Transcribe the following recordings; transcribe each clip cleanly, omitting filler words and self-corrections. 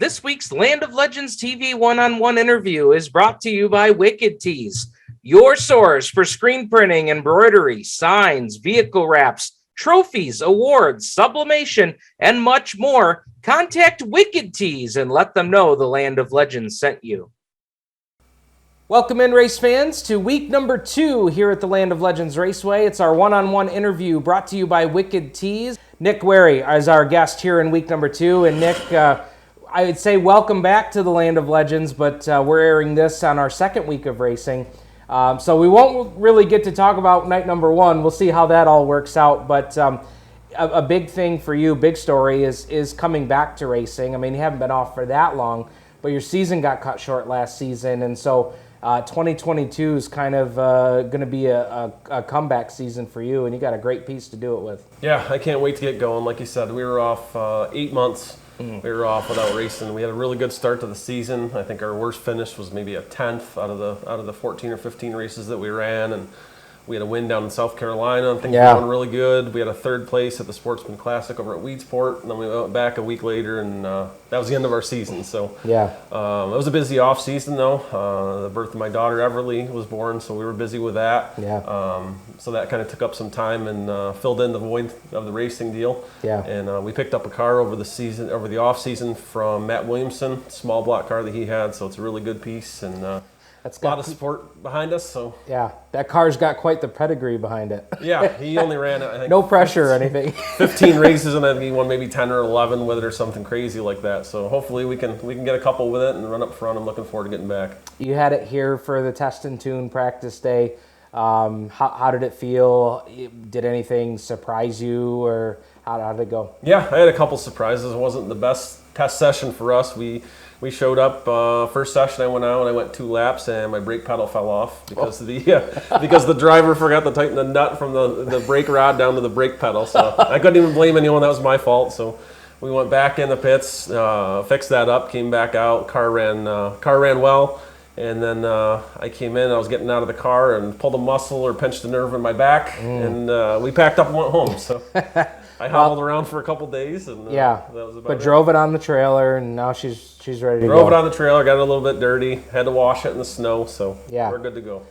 This week's Land of Legends TV one-on-one interview is brought to you by Wicked Tees, your source for screen printing, embroidery, signs, vehicle wraps, trophies, awards, sublimation, and much more. Contact Wicked Tees and let them know the Land of Legends sent you. Welcome in, race fans, to week number 2 here at the Land of Legends Raceway. It's our one-on-one interview brought to you by Wicked Tees. Nick Guererri is our guest here in week number 2. And Nick, I would say welcome back to the Land of Legends, but we're airing this on our second week of racing. So we won't really get to talk about night number 1. We'll see how that all works out. But a big thing for you, big story, is coming back to racing. I mean, you haven't been off for that long, but your season got cut short last season. And so 2022 is kind of going to be a comeback season for you, and you got a great piece to do it with. Yeah, I can't wait to get going. Like you said, we were off 8 months. We were off without racing. We had a really good start to the season. I think our worst finish was maybe a 10th out of the 14 or 15 races that we ran, and we had a win down in South Carolina. I think we were going really good. We had a 3rd place at the Sportsman Classic over at Weedsport, and then we went back a week later, and that was the end of our season. So it was a busy off season though. The birth of my daughter Everly was born, so we were busy with that. So that kind of took up some time and filled in the void of the racing deal. And we picked up a car over the off season from Matt Williamson, small block car that he had. So it's a really good piece, and that's got a lot of support behind us. So that car's got quite the pedigree behind it. He only ran, I think, no pressure or anything. 15 races, and I think he won maybe 10 or 11 with it or something crazy like that. So hopefully we can get a couple with it and run up front. I'm looking forward to getting back. You had it here for the test and tune practice day. How did it feel? Did anything surprise you, or how did it go? Yeah, I had a couple surprises. It wasn't the best test session for us. We showed up, first session I went out and I went 2 laps and my brake pedal fell off because the driver forgot to tighten the nut from the brake rod down to the brake pedal. So I couldn't even blame anyone. That was my fault. So we went back in the pits, fixed that up, came back out. Car ran well. And then I came in, I was getting out of the car and pulled a muscle or pinched a nerve in my back, and we packed up and went home. So I hobbled around for a couple days, and that was about it. Drove it on the trailer, and now she's ready to go. Drove it on the trailer, got it a little bit dirty, had to wash it in the snow, so we're good to go.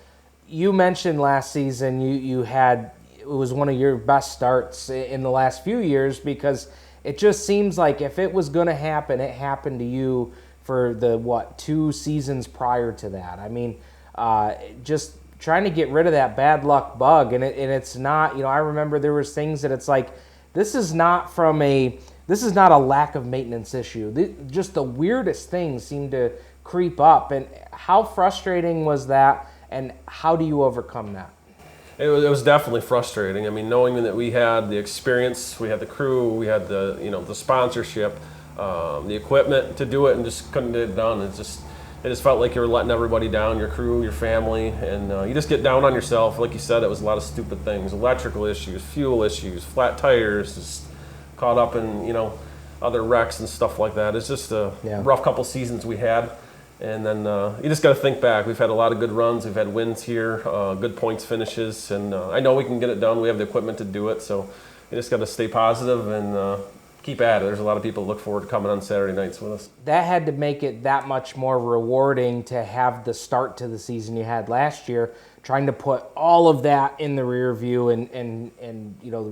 You mentioned last season it was one of your best starts in the last few years, because it just seems like if it was going to happen, it happened to you for the 2 seasons prior to that. I mean, just trying to get rid of that bad luck bug, and it's not. I remember there was things that it's like, this is not a lack of maintenance issue. Just the weirdest things seem to creep up. And how frustrating was that? And how do you overcome that? It was definitely frustrating. I mean, knowing that we had the experience, we had the crew, we had the sponsorship. The equipment to do it, and just couldn't get it done. It just felt like you were letting everybody down, your crew, your family, and you just get down on yourself. Like you said, it was a lot of stupid things, electrical issues, fuel issues, flat tires, just caught up in other wrecks and stuff like that. It's just a rough couple seasons we had, and then you just got to think back. We've had a lot of good runs, we've had wins here, good points finishes, and I know we can get it done. We have the equipment to do it, so you just got to stay positive and keep at it. There's a lot of people that look forward to coming on Saturday nights with us. That had to make it that much more rewarding to have the start to the season you had last year, trying to put all of that in the rear view and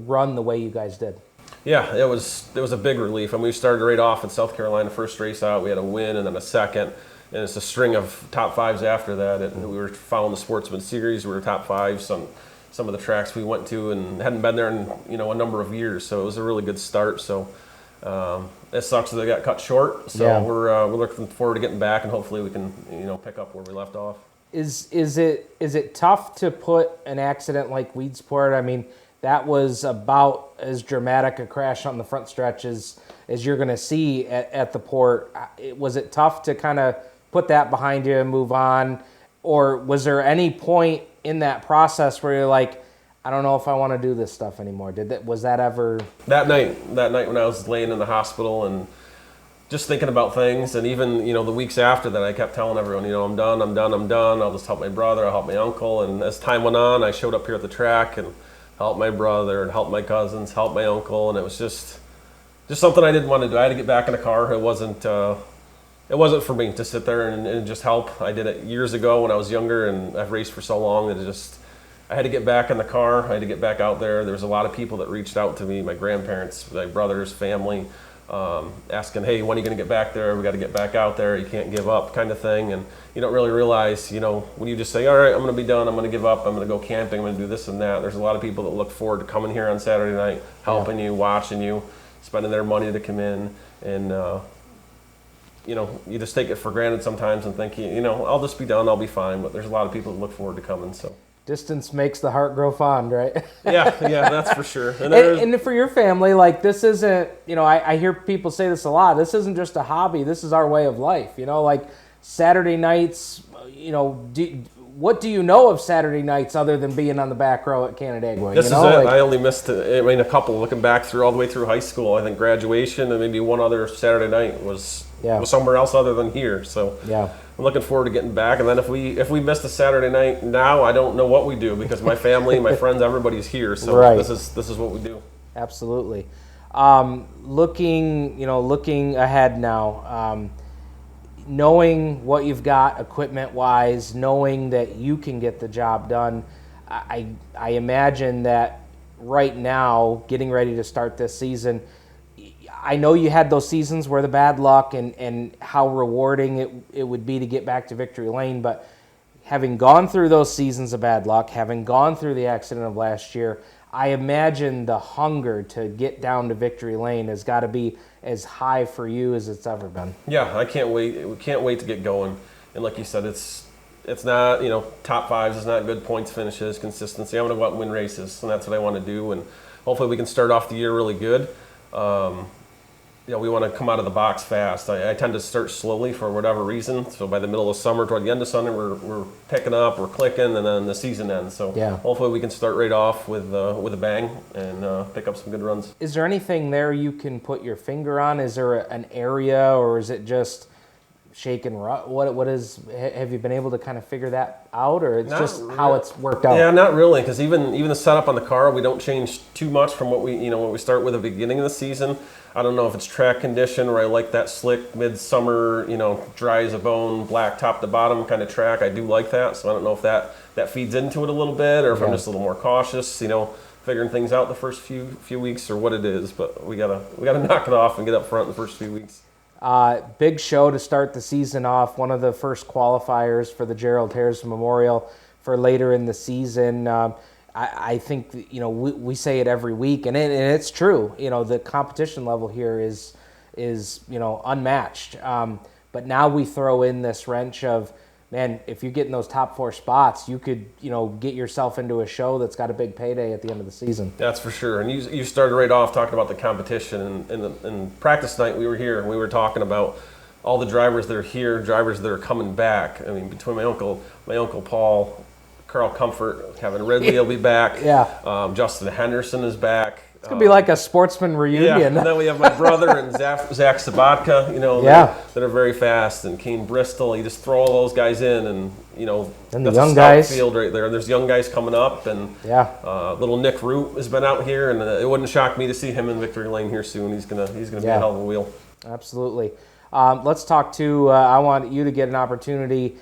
run the way you guys did. Yeah, it was a big relief. I mean, we started right off in South Carolina, first race out. We had a win and then a second, and it's a string of top 5s after that. And we were following the Sportsman Series. We were top 5s on some of the tracks we went to, and hadn't been there in a number of years. So it was a really good start. So it sucks that they got cut short. So we're looking forward to getting back, and hopefully we can pick up where we left off. Is it tough to put an accident like Weedsport? I mean, that was about as dramatic a crash on the front stretch as you're going to see at the port. Was it tough to kind of put that behind you and move on, or was there any point in that process where you're like, I don't know if I want to do this stuff anymore? Was that ever? That night when I was laying in the hospital and just thinking about things, and even the weeks after that, I kept telling everyone, I'm done. I'll just help my brother, I'll help my uncle. And as time went on, I showed up here at the track and helped my brother and helped my cousins, helped my uncle, and it was just something I didn't want to do. I had to get back in the car. It wasn't It wasn't for me to sit there and just help. I did it years ago when I was younger, and I've raced for so long that I had to get back in the car. I had to get back out there. There was a lot of people that reached out to me, my grandparents, my brothers, family, asking, hey, when are you going to get back there? We got to get back out there. You can't give up, kind of thing. And you don't really realize, when you just say, all right, I'm going to be done. I'm going to give up. I'm going to go camping. I'm going to do this and that. There's a lot of people that look forward to coming here on Saturday night, helping you, watching you, spending their money to come in. And, you just take it for granted sometimes and think, I'll just be done. I'll be fine. But there's a lot of people that look forward to coming. So distance makes the heart grow fond, right? yeah, that's for sure. And for your family, like, this isn't, I hear people say this a lot. This isn't just a hobby. This is our way of life. Like Saturday nights, what do you know of Saturday nights other than being on the back row at Canandaigua? This is it. I only missed, a couple, looking back all the way through high school. I think graduation and maybe one other Saturday night was somewhere else other than here. So I'm looking forward to getting back. And then if we missed a Saturday night now, I don't know what we do, because my family, my friends, everybody's here. So this is what we do. Absolutely. Looking ahead now, knowing what you've got equipment-wise, knowing that you can get the job done, I imagine that right now, getting ready to start this season, I know you had those seasons where the bad luck and how rewarding it would be to get back to victory lane, but having gone through those seasons of bad luck, having gone through the accident of last year, I imagine the hunger to get down to victory lane has got to be as high for you as it's ever been. Yeah, I can't wait. We can't wait to get going. And like you said, it's not, top fives is not good points finishes, consistency. I'm going to go out and win races, and that's what I want to do. And hopefully we can start off the year really good. We want to come out of the box fast. I tend to start slowly for whatever reason. So by the middle of summer, toward the end of summer, we're picking up, we're clicking, and then the season ends. So hopefully we can start right off with a bang and pick up some good runs. Is there anything there you can put your finger on? Is there an area, or is it just shake and rut? What is? Have you been able to kind of figure that out, or it's just how it's worked out? Yeah, not really, because even the setup on the car, we don't change too much from what we start with at the beginning of the season. I don't know if it's track condition, where I like that slick midsummer, dry as a bone, black top to bottom kind of track. I do like that, so I don't know if that feeds into it a little bit, or if I'm just a little more cautious, figuring things out the first few weeks, or what it is. But we gotta knock it off and get up front in the first few weeks. Big show to start the season off. One of the first qualifiers for the Gerald Harrison Memorial for later in the season. I think we say it every week, and it's true. The competition level here is unmatched. But now we throw in this wrench of, man, if you get in those top 4 spots, you could get yourself into a show that's got a big payday at the end of the season. That's for sure. And you started right off talking about the competition, and practice night we were here and we were talking about all the drivers that are here, drivers that are coming back. I mean, between my uncle Paul, Carl Comfort, Kevin Ridley will be back. Justin Henderson is back. It's going to be like a sportsman reunion. Yeah, and then we have my brother and Zach Sabatka, that are very fast, and Kane Bristol. You just throw all those guys in, and the that's young a guys field right there. There's young guys coming up, and little Nick Root has been out here, and it wouldn't shock me to see him in victory lane here soon. He's gonna be a hell of a wheel. Absolutely. Let's talk to. I want you to get an opportunity.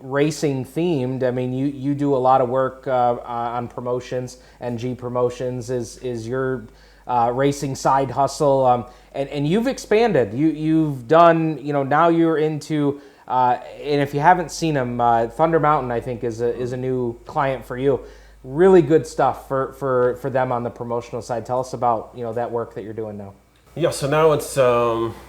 Racing themed. I mean, you do a lot of work on promotions. NG Promotions is your racing side hustle, and you've expanded. You've done. Now you're into. And if you haven't seen them, Thunder Mountain, I think, is a new client for you. Really good stuff for them on the promotional side. Tell us about that work that you're doing now. Yeah, so now it's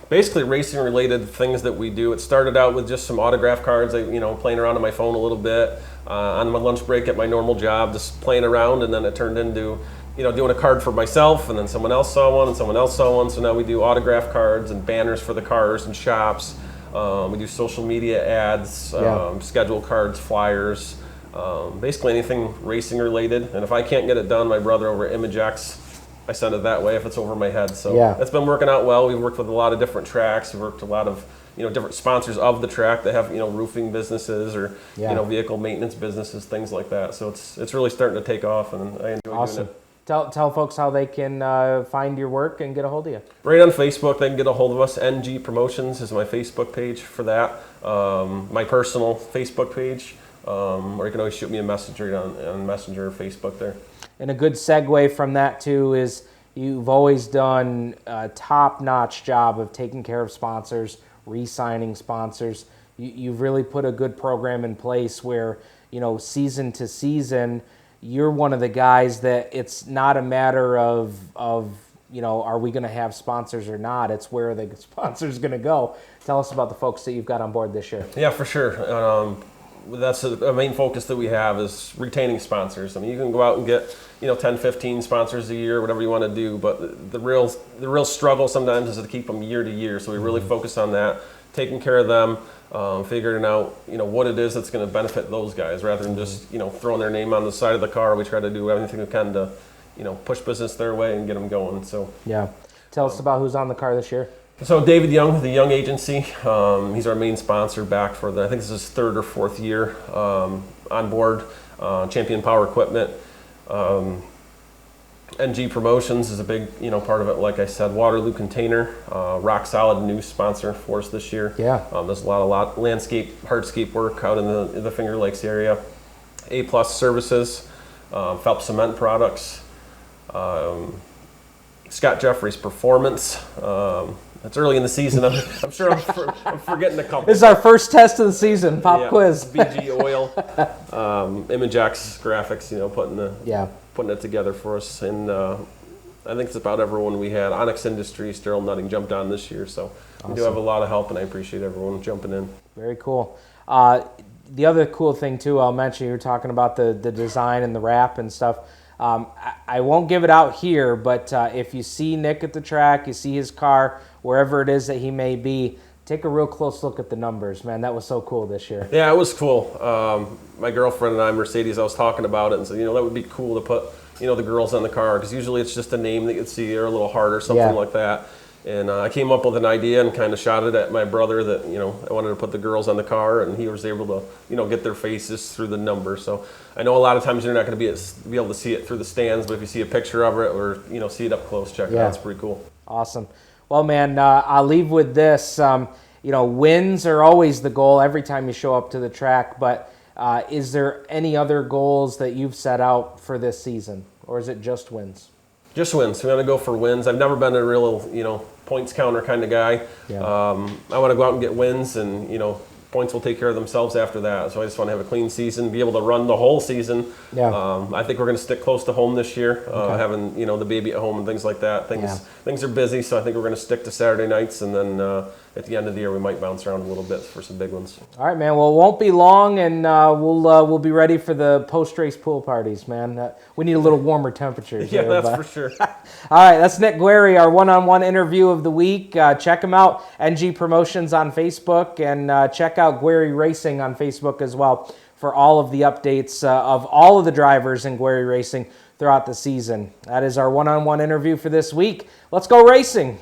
basically racing-related things that we do. It started out with just some autograph cards, playing around on my phone a little bit, on my lunch break at my normal job, just playing around, and then it turned into, doing a card for myself, and then someone else saw one, and someone else saw one, so now we do autograph cards and banners for the cars and shops. We do social media ads, schedule cards, flyers, basically anything racing-related. And if I can't get it done, my brother over at ImageX, I send it that way if it's over my head. So it's been working out well. We've worked with a lot of different tracks. We've worked with a lot of different sponsors of the track that have roofing businesses or vehicle maintenance businesses, things like that. So it's really starting to take off, and I enjoy doing it. Tell folks how they can find your work and get a hold of you. Right on Facebook, they can get a hold of us. NG Promotions is my Facebook page for that. My personal Facebook page, or you can always shoot me a message right on Messenger or Facebook there. And a good segue from that too is you've always done a top-notch job of taking care of sponsors, re-signing sponsors. You've really put a good program in place where, season to season, you're one of the guys that it's not a matter of are we going to have sponsors or not? It's where the sponsors going to go. Tell us about the folks that you've got on board this year. Yeah, for sure. That's a main focus that we have is retaining sponsors. I mean, you can go out and get 10, 15 sponsors a year, whatever you want to do, but the real struggle sometimes is to keep them year to year. So we really focus on that, taking care of them, figuring out what it is that's going to benefit those guys rather than just throwing their name on the side of the car. We try to do everything we can to push business their way and get them going. So yeah, tell us about who's on the car this year. So David Young, the Young Agency, he's our main sponsor back for I think this is his third or fourth year on board. Champion Power Equipment. NG Promotions is a big part of it. Like I said, Waterloo Container, rock solid new sponsor for us this year. Yeah. There's a lot landscape, hardscape work out in the Finger Lakes area. A Plus Services, Phelps Cement Products, Scott Jeffrey's Performance. It's early in the season. I'm sure I'm forgetting a couple. This is our first test of the season, pop quiz. BG Oil, Imagex Graphics, putting it together for us. And I think it's about everyone we had. Onyx Industries, Daryl Nutting jumped on this year. So we do have a lot of help, and I appreciate everyone jumping in. Very cool. The other cool thing, too, I'll mention, you were talking about the design and the wrap and stuff. I won't give it out here, but if you see Nick at the track, you see his car, wherever it is that he may be, take a real close look at the numbers, man. That was so cool this year. Yeah, it was cool. My girlfriend and I, Mercedes, I was talking about it and said, that would be cool to put, the girls on the car, because usually it's just a name that you'd see or a little heart or something like that. And I came up with an idea and kind of shot it at my brother that, I wanted to put the girls on the car, and he was able to, get their faces through the number. So I know a lot of times you're not going to be able to see it through the stands, but if you see a picture of it or, see it up close, check it out. It's pretty cool. Awesome. Well, man, I'll leave with this. Wins are always the goal every time you show up to the track, but is there any other goals that you've set out for this season, or is it just wins? Just wins. We want to go for wins. I've never been a real, points counter kind of guy. Yeah. I want to go out and get wins, and points will take care of themselves after that. So I just want to have a clean season, be able to run the whole season. Yeah. I think we're going to stick close to home this year, having the baby at home and things like that. Things are busy, so I think we're going to stick to Saturday nights, and then at the end of the year we might bounce around a little bit for some big ones. All right, man. Well, it won't be long, and we'll be ready for the post-race pool parties, man. We need a little warmer temperatures. Yeah, that's for sure. All right, that's Nick Guererri, our one-on-one interview of the week. Check him out, NG Promotions on Facebook, and check out Guererri Racing on Facebook as well for all of the updates of all of the drivers in Guererri Racing throughout the season. That is our one-on-one interview for this week. Let's go racing.